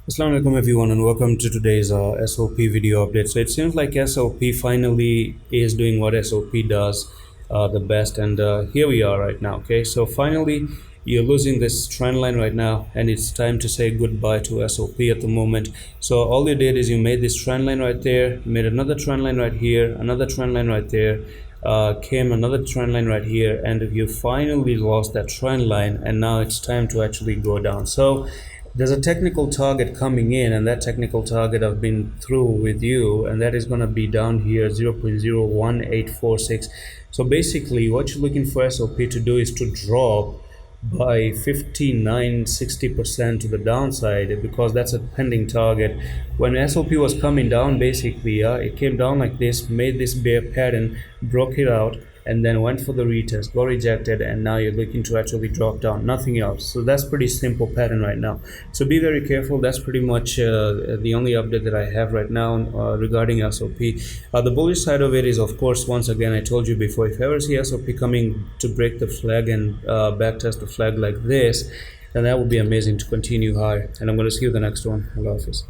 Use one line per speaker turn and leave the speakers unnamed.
Assalamu alaikum everyone and welcome to today's SOP video update. So it seems like SOP finally is doing what SOP does the best, and here we are right now. Okay, so finally you're losing this trend line right now and it's time to say goodbye to SOP at the moment. So all you did is you made this trend line right there, you made another trend line right here, another trend line right there, came another trend line right here, and you finally lost that trend line and now it's time to actually go down. So there's a technical target coming in, and that technical target I've been through with you, and that is going to be down here 0.01846. So basically what you're looking for SOP to do is to drop by 59-60% to the downside, because that's a pending target. When SOP was coming down, basically it came down like this, made this bear pattern, broke it out, and then went for the retest, got rejected, and now you're looking to actually drop down, nothing else. So that's pretty simple pattern right now. So be very careful. That's pretty much the only update that I have right now regarding SOP. The bullish side of it is, of course, once again, I told you before, if you ever see SOP coming to break the flag and backtest the flag like this, then that would be amazing to continue higher. And I'm going to see you the next one. Allah Hafiz.